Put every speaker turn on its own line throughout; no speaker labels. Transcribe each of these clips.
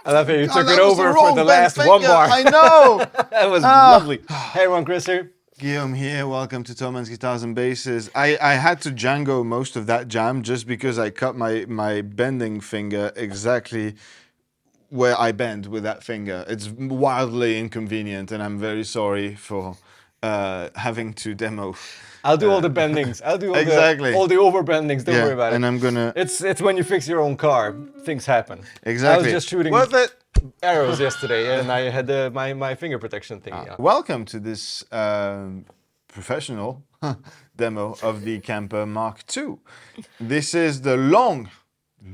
I love it. You took it over for the last one bar.
I know.
That was lovely. Hey everyone, Kris here.
Guillaume here. Welcome to Thomann's Guitars and Basses. I had to Django most of that jam just because I cut my bending finger exactly where I bend with that finger. It's wildly inconvenient, and I'm very sorry for having to demo.
I'll do all the bendings. I'll do all the over bendings. Don't worry about it.
And I'm gonna.
It's when you fix your own car, things happen.
Exactly.
I was just shooting arrows yesterday, and I had my finger protection thing.
Welcome to this professional demo of the Kemper Mark II. This is the long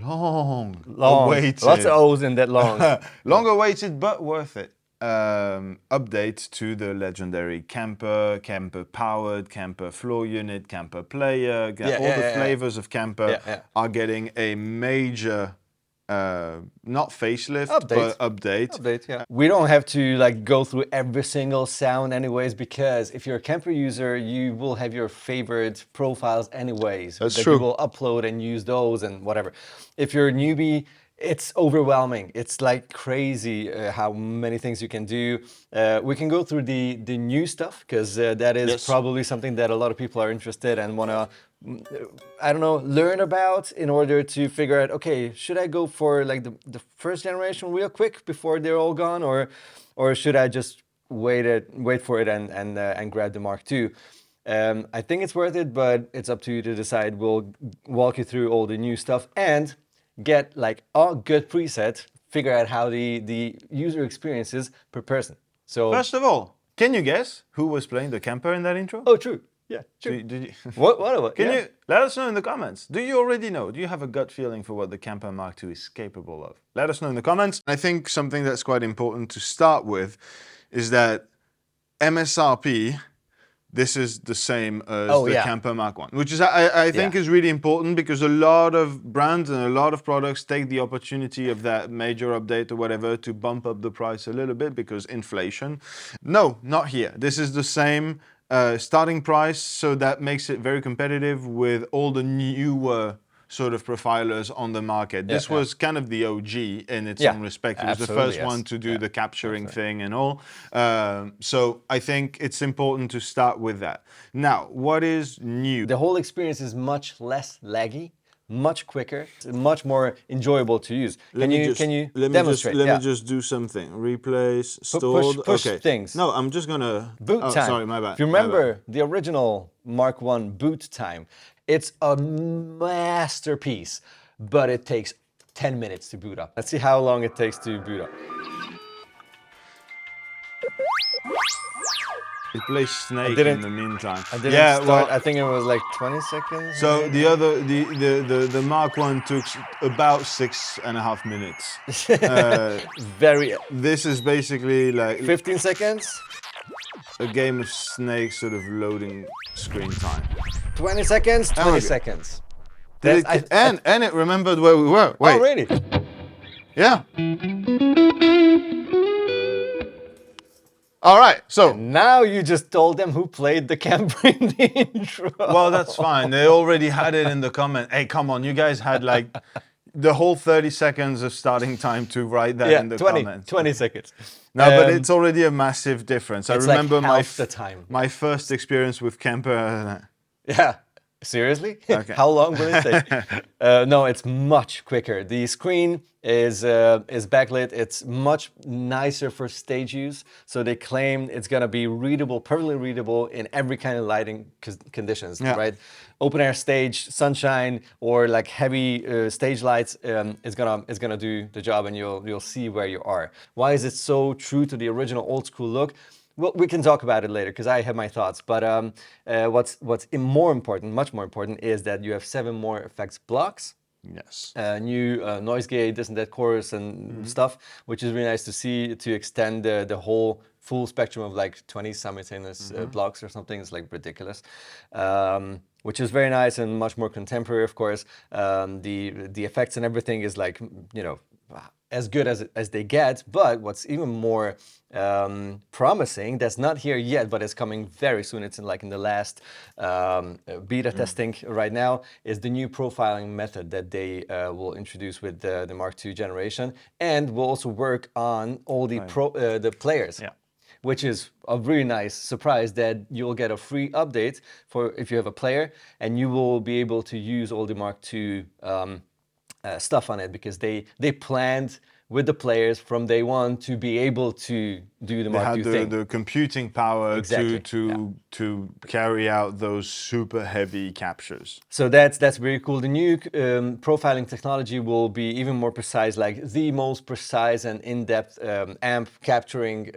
awaited.
Lots of O's in that long.
Long awaited, but worth it. Update to the legendary Kemper powered, Kemper floor unit, Kemper player. All the flavors of Kemper are getting a major, not facelift, but update.
We don't have to like go through every single sound anyways, because if you're a Kemper user, you will have your favorite profiles anyways.
That's true.
You will upload and use those and whatever. If you're a newbie, it's overwhelming. It's like crazy how many things you can do. We can go through the new stuff, because that is probably something that a lot of people are interested and want to, I don't know, learn about in order to figure out, okay, should I go for like the first generation real quick before they're all gone, or should I just wait for it and grab the Mark II? I think it's worth it, but it's up to you to decide. We'll walk you through all the new stuff and get like a good preset, figure out how the user experience is per person. So
first of all, can you guess who was playing the Kemper in that intro?
Oh, true. Yeah, true.
Did you,
what?
Can you let us know in the comments? Do you already know? Do you have a gut feeling for what the Kemper Mark II is capable of? Let us know in the comments. I think something that's quite important to start with is that MSRP, this is the same as the Kemper Mark I, which is I think is really important, because a lot of brands and a lot of products take the opportunity of that major update or whatever to bump up the price a little bit because inflation. No, not here. This is the same starting price, so that makes it very competitive with all the newer sort of profilers on the market. This was kind of the OG in its own respect. It was the first one to do the capturing thing and all. So I think it's important to start with that. Now, what is new?
The whole experience is much less laggy, much quicker, much more enjoyable to use. Can you demonstrate?
Let me just do something. Replace, stored.
Push things.
No, I'm just gonna...
Boot time.
Sorry, my bad.
If you remember the original Mark I boot time, it's a masterpiece, but it takes 10 minutes to boot up. Let's see how long it takes to boot up.
It plays Snake in the meantime.
I didn't start. I think it was like 20 seconds.
So the Mark I took about 6.5 minutes. This is basically like
15 seconds.
A game of Snake sort of loading screen time.
20 seconds. 20 seconds.
And it remembered where we were. Wait.
Oh, really?
Yeah. All right, so
now you just told them who played the Kemper in the intro.
Well, that's fine. They already had it in the comment. Hey, come on, you guys had like the whole 30 seconds of starting time to write that in the comments.
20 seconds.
No, but it's already a massive difference. I remember
like half the time.
my first experience with Kemper.
Yeah. Seriously?
Okay.
How long will it take? No, it's much quicker. The screen is backlit. It's much nicer for stage use. So they claim it's gonna be readable, perfectly readable in every kind of lighting conditions,
Yeah.
right? Open air stage, sunshine, or like heavy stage lights, it's gonna do the job, and you'll see where you are. Why is it so true to the original old school look? Well, we can talk about it later because I have my thoughts. But what's more important, much more important, is that you have 7 more effects blocks,
Yes.
new noise gate, this and that chorus and stuff, which is really nice to see, to extend the whole full spectrum of like 20 simultaneous blocks or something. It's like ridiculous. Which is very nice and much more contemporary, of course. The effects and everything is like, you know, as good as they get. But what's even more promising, that's not here yet, but it's coming very soon. It's in the last beta testing right now, is the new profiling method that they will introduce with the Mark II generation, and will also work on all the the players.
Yeah.
Which is a really nice surprise, that you'll get a free update for if you have a player, and you will be able to use all the Mark II stuff on it, because they planned with the players from day one to be able to do the
They
Mark II
had
thing.
the computing power
Exactly,
to carry out those super heavy captures.
So that's really cool. The new profiling technology will be even more precise, like the most precise and in-depth amp capturing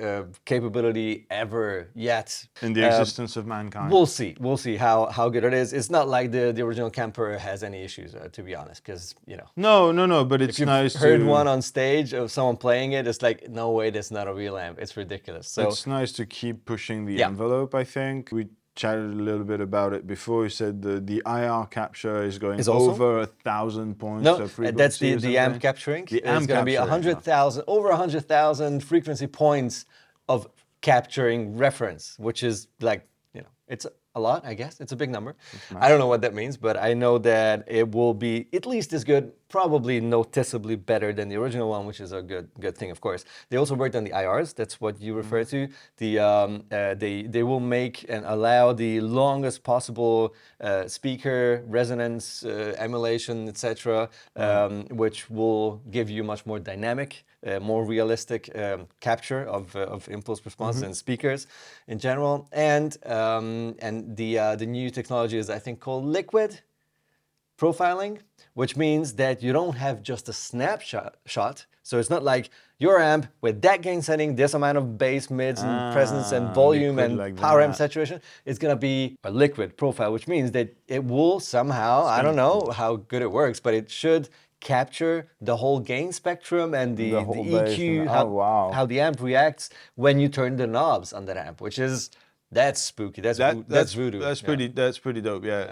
capability ever yet.
In the existence of mankind.
We'll see. We'll see how good it is. It's not like the original Kemper has any issues, to be honest, because, you know.
No, but it's
If you've
nice
heard
to...
one on stage of someone playing it, it's like, no way, that's not a real amp. It's ridiculous. So
It's nice to keep pushing the
Yeah.
envelope, I think. We chatted a little bit about it before. You said the IR capture is going
Is also?
over 1,000 points
no,
of frequency
that's
or
the amp
something.
capturing.
The
It's
amp
going to be
capturing,
100,000, over 100,000 frequency points of capturing reference, which is like, you know, it's a lot, I guess. It's a big number. I don't know what that means, but I know that it will be at least as good, probably noticeably better than the original one, which is a good thing, of course. They also worked on the IRs. That's what you refer to. They will make and allow the longest possible speaker resonance, emulation, etc., which will give you much more dynamic, more realistic capture of impulse responses and speakers in general. And the new technology is, I think, called liquid profiling, which means that you don't have just a snapshot. So it's not like your amp with that gain setting, this amount of bass, mids, and presence, and volume,
liquid
and
like
power amp
that.
saturation. It's gonna be a liquid profile, which means that it will somehow, I don't know how good it works, but it should capture the whole gain spectrum and the
whole bass
EQ,
and- oh, wow.
how the amp reacts when you turn the knobs on that amp, which is, that's spooky. That's voodoo.
That's pretty dope. Yeah.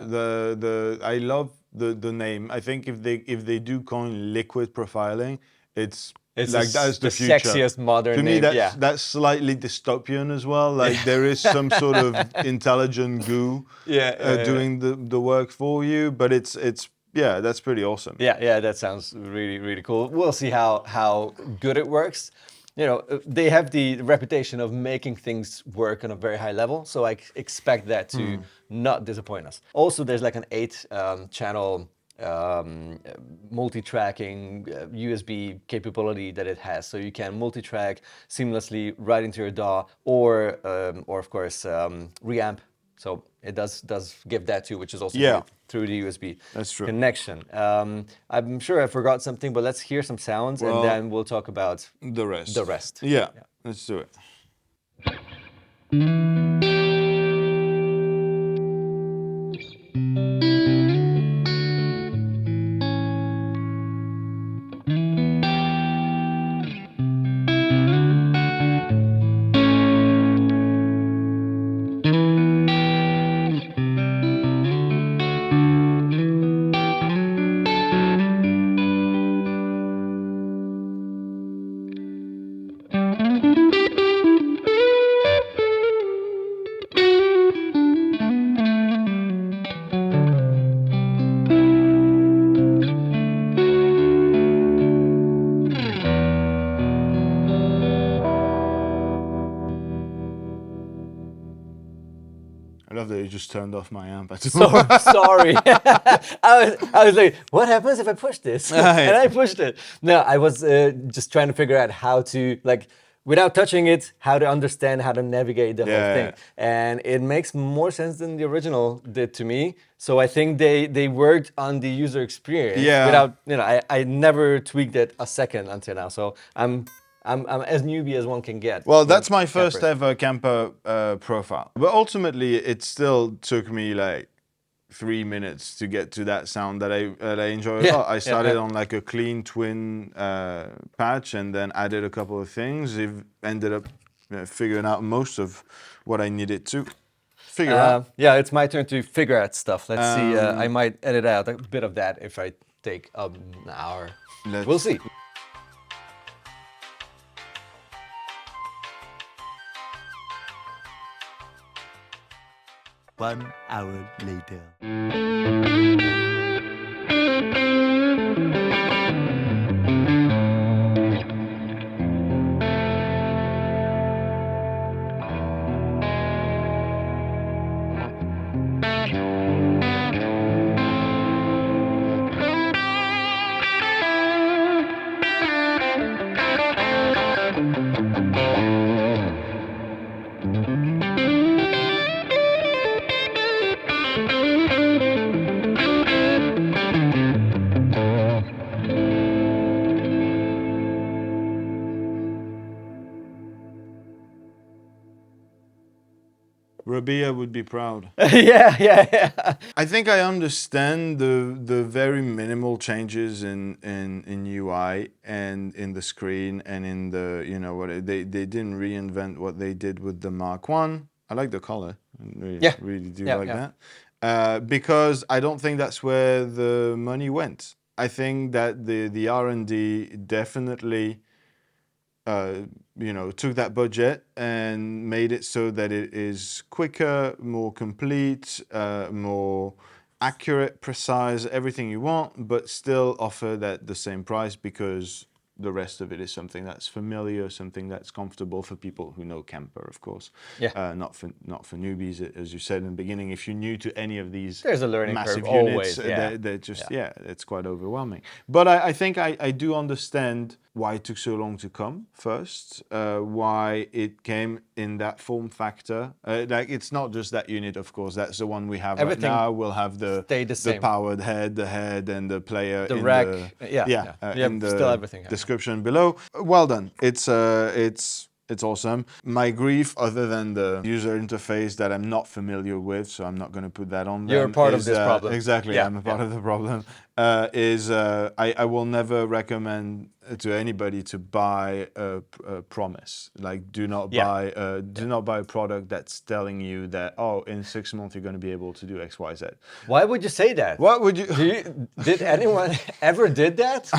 I love the name. I think if they do coin liquid profiling, it's like that's the future.
Sexiest modern
to me,
name.
that's slightly dystopian as well. Like there is some sort of intelligent goo doing the work for you, but it's yeah, that's pretty awesome.
Yeah, that sounds really cool. We'll see how good it works. You know, they have the reputation of making things work on a very high level, so I expect that to not disappoint us. Also, there's like an 8-channel multi-tracking USB capability that it has, so you can multi-track seamlessly right into your DAW, or of course reamp. So it does give that too, which is also great through the USB connection. I'm sure I forgot something, but let's hear some sounds, and then we'll talk about
the rest.
Yeah.
Let's do it. love that you just turned off my amp.
Sorry. I was like, what happens if I push this? And I pushed it. No, I was just trying to figure out how to, like, without touching it, how to understand how to navigate the whole thing. And it makes more sense than the original did to me. So I think they worked on the user experience without, you know, I never tweaked it a second until now. So I'm as newbie as one can get.
Well, that's my first ever Kemper profile. But ultimately, it still took me like 3 minutes to get to that sound that I enjoy a lot. I started on like a clean twin patch and then added a couple of things. It ended up figuring out most of what I needed to figure out.
Yeah, it's my turn to figure out stuff. Let's see. I might edit out a bit of that if I take an hour. We'll see.
One hour later.
Rabia would be proud.
yeah.
I think I understand the very minimal changes in UI and in the screen and in the, you know, what they didn't reinvent what they did with the Mark 1. I like the color. I really do like that. Because I don't think that's where the money went. I think that the R&D definitely you know, took that budget and made it so that it is quicker, more complete, more accurate, precise, everything you want, but still offered at the same price because the rest of it is something that's familiar, something that's comfortable for people who know Kemper, of course. Not for newbies, as you said in the beginning. If you're new to any of these
there's a learning
massive
curve,
units,
always.
they're just it's quite overwhelming. But I think I do understand why it took so long to come first, why it came in that form factor. Like, it's not just that unit, of course. That's the one we have right now. We'll have the powered head, the head, and the player
the
in
rack.
in the
still everything
description below. Well done. It's awesome. My grief, other than the user interface that I'm not familiar with, so I'm not going to put that on them.
You're part of this problem.
Exactly, I'm a part of the problem. I will never recommend to anybody to buy a promise. Like, do not buy a product that's telling you that, oh, in 6 months you're going to be able to do X, Y, Z.
Why would you say that?
What would you?
Did anyone ever did that?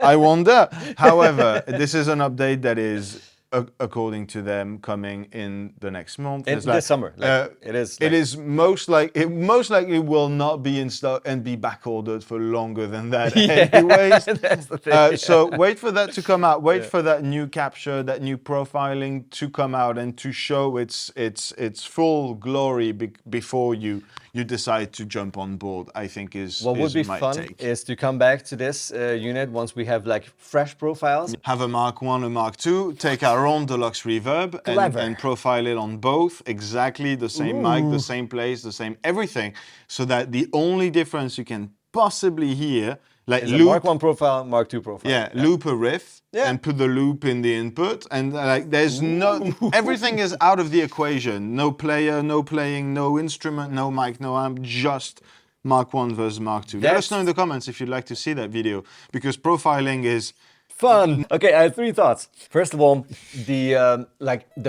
I wonder. However, this is an update that is, according to them, coming in the next month.
It's this summer. It is.
It is most likely will not be in stock and be back ordered for longer than that. Anyways,
that's the thing.
So wait for that to come out. Wait for that new capture, that new profiling to come out and to show its full glory before you decide to jump on board. I think is
what would be fun is to come back to this unit once we have like fresh profiles.
Have a Mark 1, a Mark 2, take our own deluxe reverb and profile it on both, exactly the same mic, the same place, the same everything, so that the only difference you can possibly hear, like
is a Mark 1 profile, Mark 2 profile.
Loop a riff and put the loop in the input, and like there's no, everything is out of the equation. No player, no playing, no instrument, no mic, no amp, just Mark 1 versus Mark 2. Let us know in the comments if you'd like to see that video, because profiling is
fun. Okay, I have 3 thoughts. First of all, the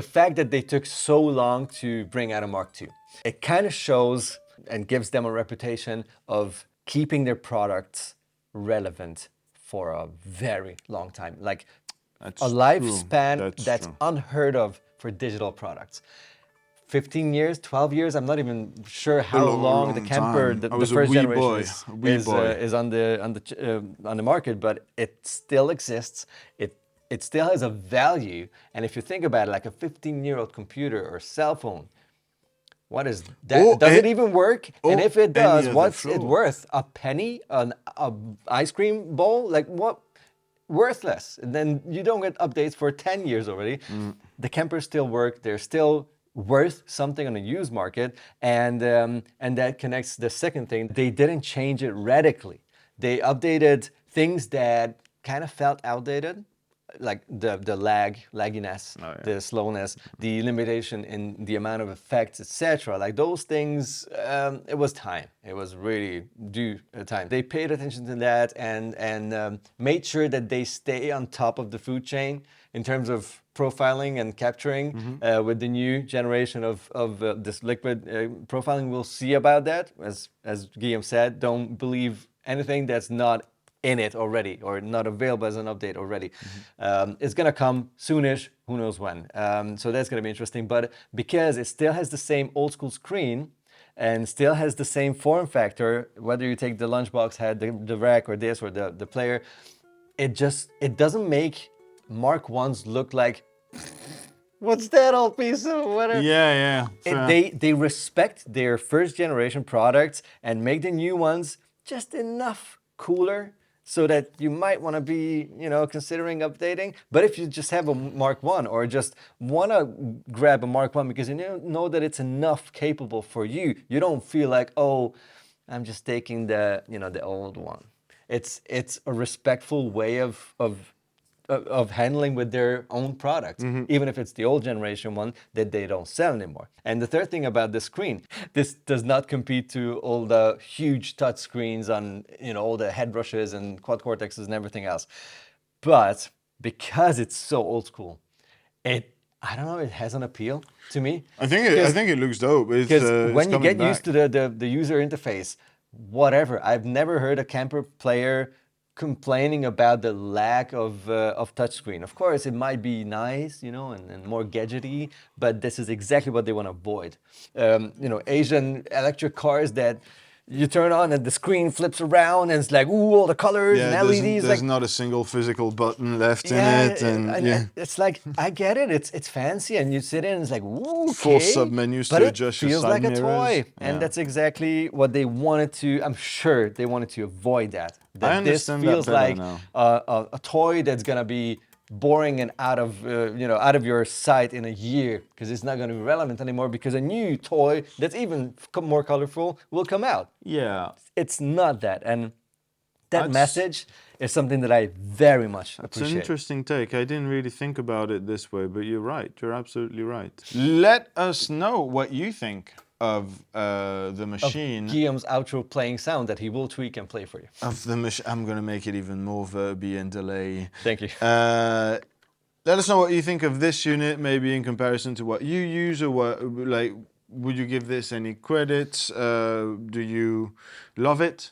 fact that they took so long to bring out a Mark II. It kind of shows and gives them a reputation of keeping their products relevant for a very long time. Like a lifespan that's unheard of for digital products. 15 years, 12 years, I'm not even sure how long the Kemper, the first generation is on the market, but it still exists. It still has a value. And if you think about it, like a 15-year-old computer or cell phone, what is that?
Or
Does it
a-
even work? And
or
if it
any
does,
other
what's it
floor.
worth? A penny? A ice cream bowl? Like what? Worthless. And then you don't get updates for 10 years already. The Kempers still work. They're still worth something on the used market. And that connects the second thing. They didn't change it radically. They updated things that kind of felt outdated, like the lagginess, the slowness, the limitation in the amount of effects, etc. Like those things, it was time. It was really due time. They paid attention to that and made sure that they stay on top of the food chain in terms of profiling and capturing with the new generation of this liquid profiling. We'll see about that. As Guillaume said, don't believe anything that's not in it already or not available as an update already. It's gonna come soonish, who knows when. So that's gonna be interesting. But because it still has the same old school screen and still has the same form factor, whether you take the lunchbox head, the rack or this or the player, it doesn't make Mark 1s look like what's that old piece of whatever.
Yeah.
They respect their first generation products and make the new ones just enough cooler so that you might want to be, considering updating. But if you just have a Mark 1 or just want to grab a Mark 1 because you know that it's enough capable for you, you don't feel like, oh, I'm just taking the old one. It's a respectful way of handling with their own product, even if it's the old generation one that they don't sell anymore. And the third thing about the screen, this does not compete to all the huge touch screens on all the head brushes and quad cortexes and everything else. But because it's so old school, I don't know, it has an appeal to me.
I think it looks dope.
Because when you get
back.
used to the user interface, whatever, I've never heard a Kemper player complaining about the lack of touchscreen. Of course, it might be nice, and more gadgety, but this is exactly what they want to avoid. Asian electric cars that you turn on and the screen flips around and it's like, ooh, all the colors and LEDs.
There's not a single physical button left in it,
and it's like, I get it, it's fancy, and you sit in and it's like, ooh, okay,
Full sub-menus
but
to
it
adjust your
feels
side
like a
mirrors.
toy,
Yeah.
and that's exactly what they wanted to. I'm sure they wanted to avoid that.
I
This
understand that
feels
better
like
now.
a toy that's gonna be boring and out of your sight in a year because it's not going to be relevant anymore because a new toy that's even more colorful will come out.
Yeah.
It's not that, and that
That's-
message is something that I very much
It's an
appreciate.
interesting take. I didn't really think about it this way, but you're right. You're absolutely right. Let us know what you think of the machine.
Guillaume's outro playing sound that he will tweak and play for you.
I'm gonna make it even more verby and delay.
Thank you.
Let us know what you think of this unit, maybe in comparison to what you use, or would you give this any credits? Do you love it?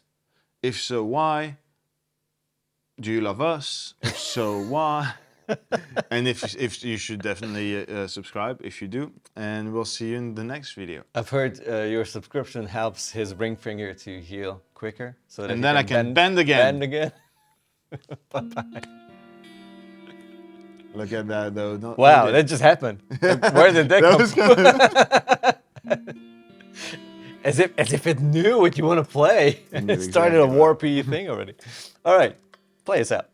If so, why? Do you love us? If so, why? And if you should definitely subscribe if you do, and we'll see you in the next video.
I've heard your subscription helps his ring finger to heal quicker, so that
And
he
then I can bend again.
Bend again.
Look at that though.
Wow, that just happened. Where did that come from? As if it knew what you want to play. It started a warpy thing already. All right, play us out.